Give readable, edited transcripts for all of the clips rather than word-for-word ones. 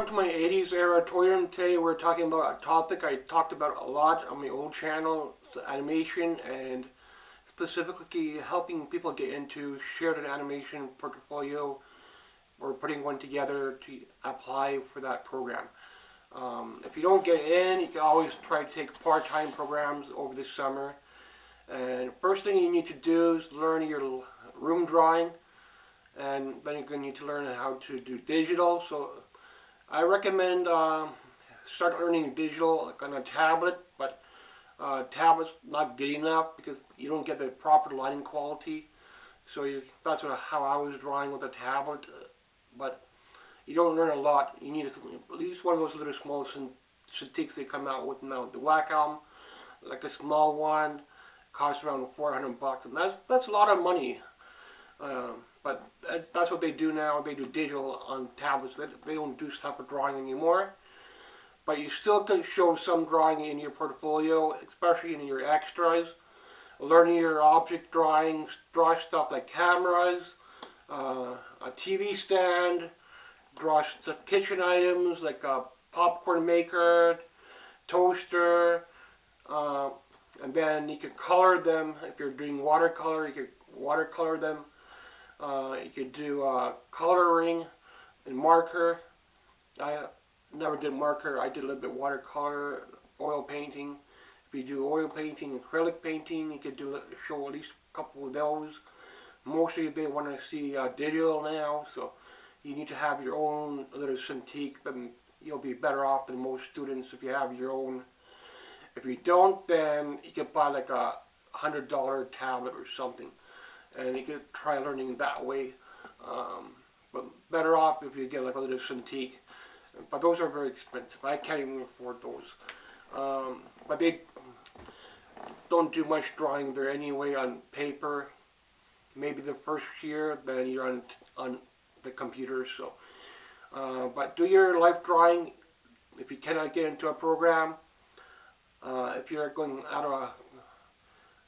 Welcome to my 80s era tutorial. Today we're talking about a topic I talked about a lot on my old channel, animation, and specifically helping people get into sheridan animation portfolio or putting one together to apply for that program. If you don't get in, you can always try to take part-time programs over the summer. And first thing you need to do is learn your room drawing, and then you're going to need to learn how to do digital. So I recommend start learning digital like on a tablet, but tablet's not good enough because you don't get the proper lighting quality. So that's how I was drawing with a tablet, but you don't learn a lot. You need at least one of those little small Cintiqs they come out with now. The Wacom, like a small one, costs around $400, and that's a lot of money. But that's what they do now. They do digital on tablets. They don't do stuff with drawing anymore. But you still can show some drawing in your portfolio, especially in your extras. Learning your object drawings, draw stuff like cameras, a TV stand, draw some kitchen items like a popcorn maker, toaster, and then you can color them. If you're doing watercolor, you can watercolor them. You could do coloring and marker. I never did marker. I did a little bit watercolor, oil painting. If you do oil painting, acrylic painting, you could show at least a couple of those. Mostly they want to see digital now, so you need to have your own little Cintiq. Then you'll be better off than most students if you have your own. If you don't, then you can buy like a $100 tablet or something, and you can try learning that way. But better off if you get like a little Cintiq. But those are very expensive. I can't even afford those. But they don't do much drawing there anyway on paper. Maybe the first year, then you're on the computer. So, but do your life drawing if you cannot get into a program. If you're going out of a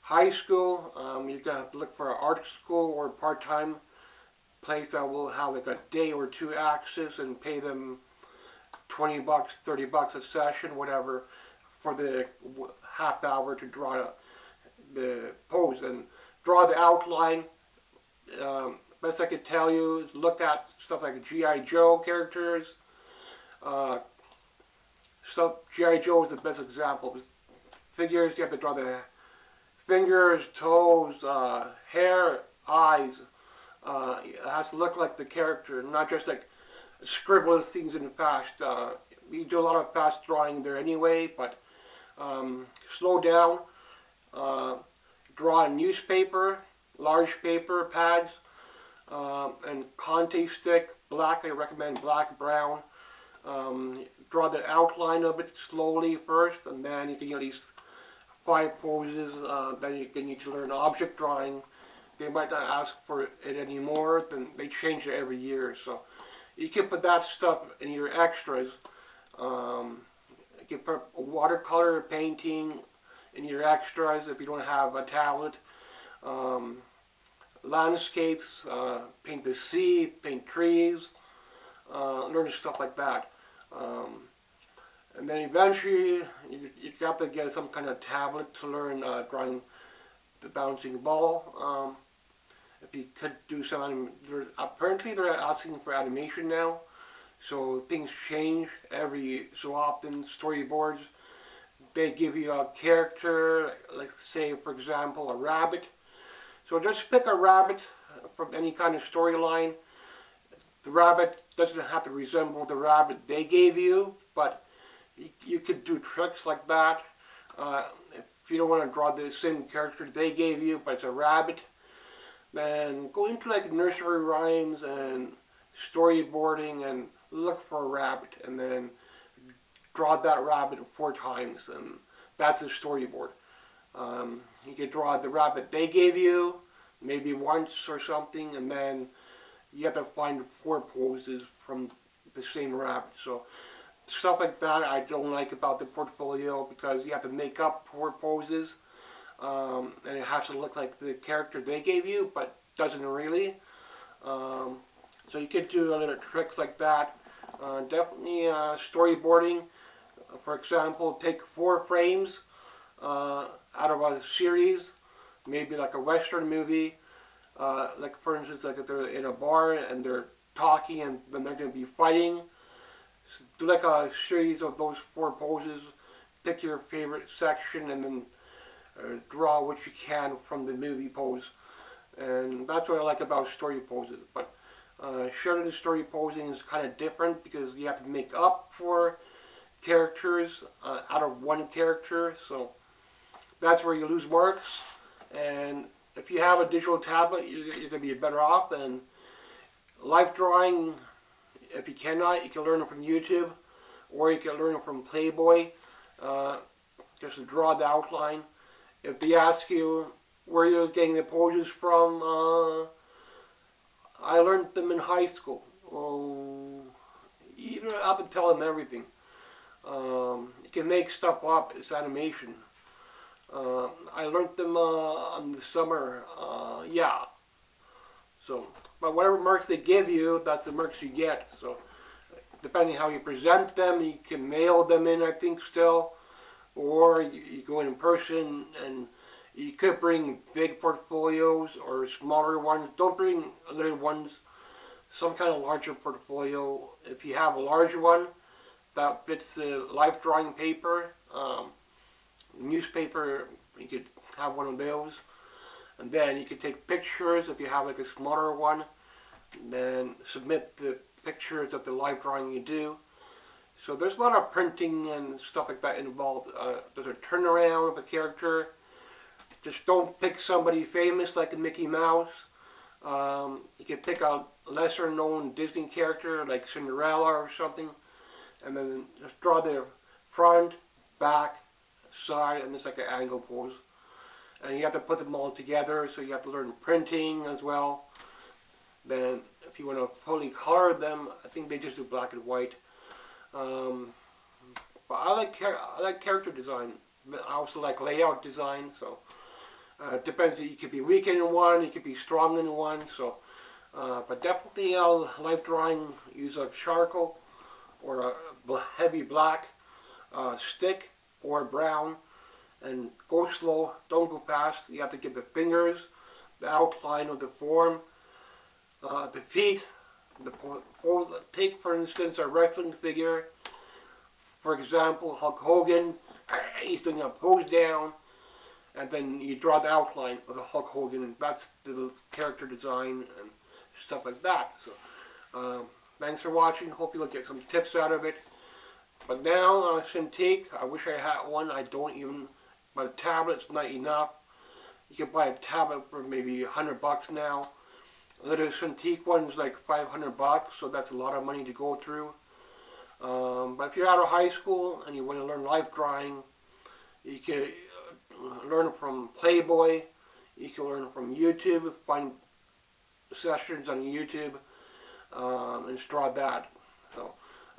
high school, you're going to have to look for an art school or part-time place that will have like a day or two access and pay them $20, $30 a session, whatever, for the half hour to draw the pose and draw the outline. Best I could tell you is look at stuff like G.I. Joe characters. G.I. Joe is the best example. Figures, you have to draw the fingers, toes, hair, eyes. It has to look like the character, not just like scribble things in fast. We do a lot of fast drawing there anyway, but slow down. Draw a newspaper, large paper pads, and Conte stick, black. I recommend black, brown. Draw the outline of it slowly first, and then you can get these 5 poses. Then you need to learn object drawing. They might not ask for it anymore. Then they change it every year, so you can put that stuff in your extras. You can put watercolor painting in your extras if you don't have a tablet. Landscapes, paint the sea, paint trees, learn stuff like that. And then eventually you have to get some kind of tablet to learn drawing the bouncing ball. If you could do some, apparently they're asking for animation now, so things change every so often. Storyboards, they give you a character, like say for example a rabbit. So just pick a rabbit from any kind of storyline. The rabbit doesn't have to resemble the rabbit they gave you, but you could do tricks like that. If you don't want to draw the same character they gave you, but it's a rabbit, then go into like nursery rhymes and storyboarding and look for a rabbit, and then draw that rabbit 4 times, and that's a storyboard. You could draw the rabbit they gave you, maybe once or something, and then you have to find 4 poses from the same rabbit. So stuff like that I don't like about the portfolio, because you have to make up 4 poses, and it has to look like the character they gave you, but doesn't really. So you could do other tricks like that. Definitely storyboarding. For example, take 4 frames out of a series, maybe like a Western movie. Like for instance, like if they're in a bar and they're talking and then they're going to be fighting. So do like a series of those 4 poses. Pick your favorite section and then draw what you can from the movie pose. And that's what I like about story poses. But sheridan story posing is kind of different because you have to make up for characters out of one character. So that's where you lose marks. And if you have a digital tablet, you're going to be better off. And life drawing, if you cannot, you can learn it from YouTube, or you can learn it from Playboy. Just to draw the outline. If they ask you where you're getting the poses from, I learned them in high school. You don't have to tell them everything. You can make stuff up. It's animation. I learned them in the summer. Yeah. So, but whatever marks they give you, that's the marks you get. So, depending how you present them, you can mail them in, I think, still. Or you go in person, and you could bring big portfolios or smaller ones. Don't bring little ones. Some kind of larger portfolio. If you have a larger one that fits the life drawing paper, newspaper, you could have one of those. And then you could take pictures if you have like a smaller one. And then submit the pictures of the life drawing you do. So there's a lot of printing and stuff like that involved. There's a turnaround of a character. Just don't pick somebody famous like a Mickey Mouse. You can pick a lesser known Disney character like Cinderella or something. And then just draw their front, back, side, and it's like an angle pose. And you have to put them all together, so you have to learn printing as well. Then if you want to fully color them, I think they just do black and white. But I like character design. I also like layout design. So it depends. You could be weak in one, you could be strong in one. So, but definitely life drawing. Use a charcoal or a heavy black stick or brown, and go slow. Don't go fast. You have to give the fingers the outline of the form, the feet. Take, for instance, a wrestling figure. For example, Hulk Hogan. He's doing a pose down, and then you draw the outline of the Hulk Hogan, and that's the character design and stuff like that. So, thanks for watching. Hope you'll get some tips out of it. But now, Cintiq. I wish I had one. I don't even. But a tablet's not enough. You can buy a tablet for maybe $100 now. Little Cintiq one's like $500, so that's a lot of money to go through. But if you're out of high school and you want to learn life drawing, you can learn from Playboy. You can learn from YouTube. Find sessions on YouTube and draw that. So,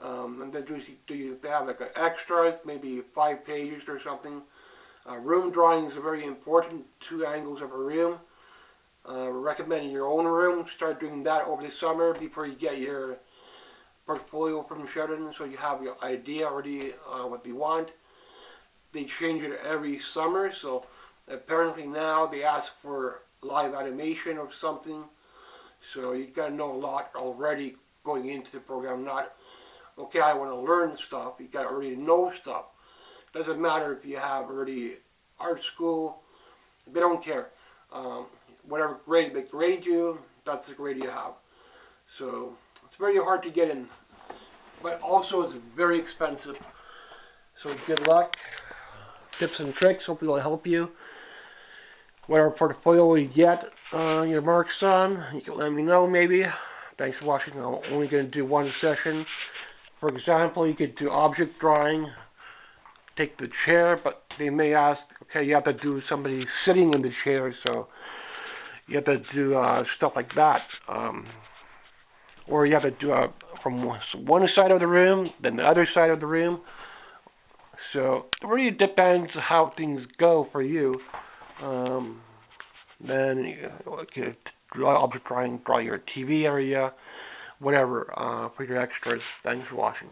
and then do you have like an extra, maybe 5 pages or something. Room drawing is very important. 2 angles of a room. Recommend in your own room. Start doing that over the summer before you get your portfolio from Sheridan, so you have your idea already what they want. They change it every summer, so apparently now they ask for live animation of something. So you got to know a lot already going into the program. Not, okay, I want to learn stuff. You got to already know stuff. Doesn't matter if you have already art school. They don't care. Whatever grade they grade you, that's the grade you have. So it's very hard to get in, but also it's very expensive. So good luck. Tips and tricks. Hopefully it'll help you. Whatever portfolio you get your marks on, you can let me know maybe. Thanks for watching. I'm only going to do one session. For example, you could do object drawing. Take the chair, but they may ask, okay, you have to do somebody sitting in the chair, so you have to do stuff like that. Or you have to do from one side of the room, then the other side of the room. So it really depends how things go for you. Then you could draw object drawing, draw your TV area, whatever, for your extras. Thanks for watching.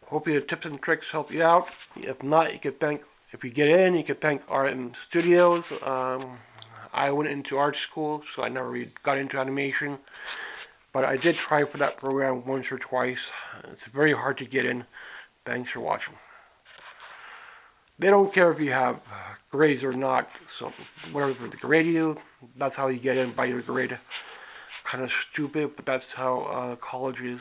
Hopefully the tips and tricks help you out. If not, you can thank, if you get in, you can thank Art and Studios. I went into art school, so I never really got into animation. But I did try for that program once or twice. It's very hard to get in. Thanks for watching. They don't care if you have grades or not, so whatever they grade you, that's how you get in by your grade. Kind of stupid, but that's how college is.